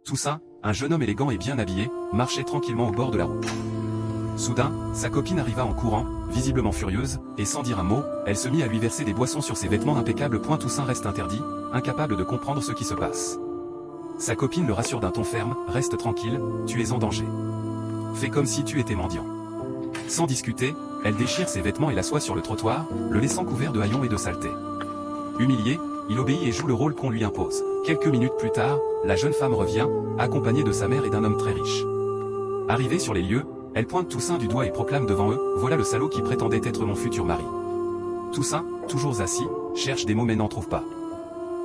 Toussaint, un jeune homme élégant et bien habillé, marchait tranquillement au bord de la route. Soudain, sa copine arriva en courant, visiblement furieuse, et sans dire un mot, elle se mit à lui verser des boissons sur ses vêtements impeccables. Toussaint reste interdit, incapable de comprendre ce qui se passe. Sa copine le rassure d'un ton ferme, reste tranquille, tu es en danger. Fais comme si tu étais mendiant. Sans discuter, elle déchire ses vêtements et l'assoit sur le trottoir, le laissant couvert de haillons et de saleté. Humilié, il obéit et joue le rôle qu'on lui impose. Quelques minutes plus tard, la jeune femme revient, accompagnée de sa mère et d'un homme très riche. Arrivée sur les lieux, elle pointe Toussaint du doigt et proclame devant eux, voilà le salaud qui prétendait être mon futur mari. Toussaint, toujours assis, cherche des mots mais n'en trouve pas.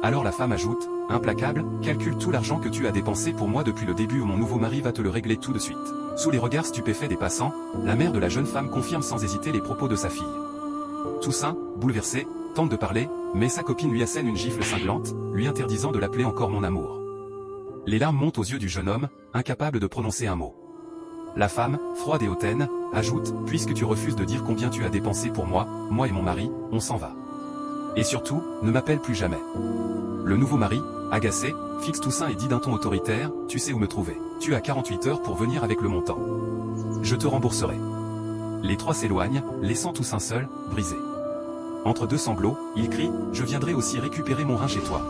Alors la femme ajoute, implacable, calcule tout l'argent que tu as dépensé pour moi depuis le début où mon nouveau mari va te le régler tout de suite. Sous les regards stupéfaits des passants, la mère de la jeune femme confirme sans hésiter les propos de sa fille. Toussaint, bouleversé, tente de parler, mais sa copine lui assène une gifle cinglante, lui interdisant de l'appeler encore mon amour. Les larmes montent aux yeux du jeune homme, incapable de prononcer un mot. La femme, froide et hautaine, ajoute, puisque tu refuses de dire combien tu as dépensé pour moi et mon mari, on s'en va. Et surtout, ne m'appelle plus jamais. Le nouveau mari, agacé, fixe Toussaint et dit d'un ton autoritaire, tu sais où me trouver. Tu as 48 heures pour venir avec le montant. Je te rembourserai. Les trois s'éloignent, laissant Toussaint seul, brisé. Entre deux sanglots, il crie, je viendrai aussi récupérer mon rein chez toi.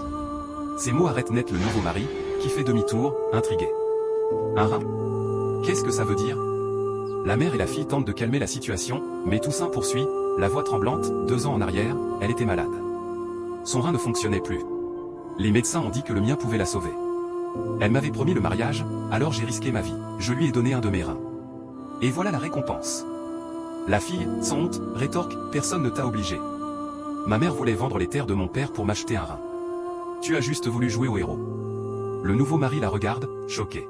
Ces mots arrêtent net le nouveau mari, qui fait demi-tour, intrigué. Un rein? Qu'est-ce que ça veut dire? La mère et la fille tentent de calmer la situation, mais Toussaint poursuit, la voix tremblante, 2 ans en arrière, elle était malade. Son rein ne fonctionnait plus. Les médecins ont dit que le mien pouvait la sauver. Elle m'avait promis le mariage, alors j'ai risqué ma vie. Je lui ai donné un de mes reins. Et voilà la récompense. La fille, sans honte, rétorque, personne ne t'a obligé. Ma mère voulait vendre les terres de mon père pour m'acheter un rein. Tu as juste voulu jouer au héros. Le nouveau mari la regarde, choqué.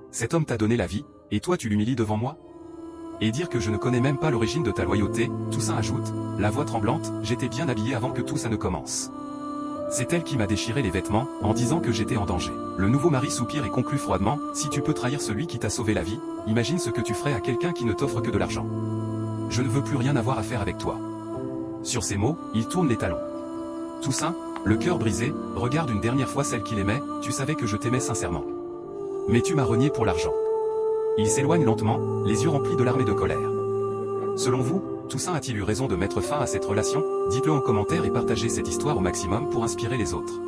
Cet homme t'a donné la vie, et toi tu l'humilies devant moi? Et dire que je ne connais même pas l'origine de ta loyauté, Toussaint ajoute, la voix tremblante, j'étais bien habillé avant que tout ça ne commence. C'est elle qui m'a déchiré les vêtements, en disant que j'étais en danger. Le nouveau mari soupire et conclut froidement, si tu peux trahir celui qui t'a sauvé la vie, imagine ce que tu ferais à quelqu'un qui ne t'offre que de l'argent. Je ne veux plus rien avoir à faire avec toi. Sur ces mots, il tourne les talons. Toussaint, le cœur brisé, regarde une dernière fois celle qu'il aimait, tu savais que je t'aimais sincèrement. Mais tu m'as renié pour l'argent. Il s'éloigne lentement, les yeux remplis de larmes et de colère. Selon vous, Toussaint a-t-il eu raison de mettre fin à cette relation? Dites-le en commentaire et partagez cette histoire au maximum pour inspirer les autres.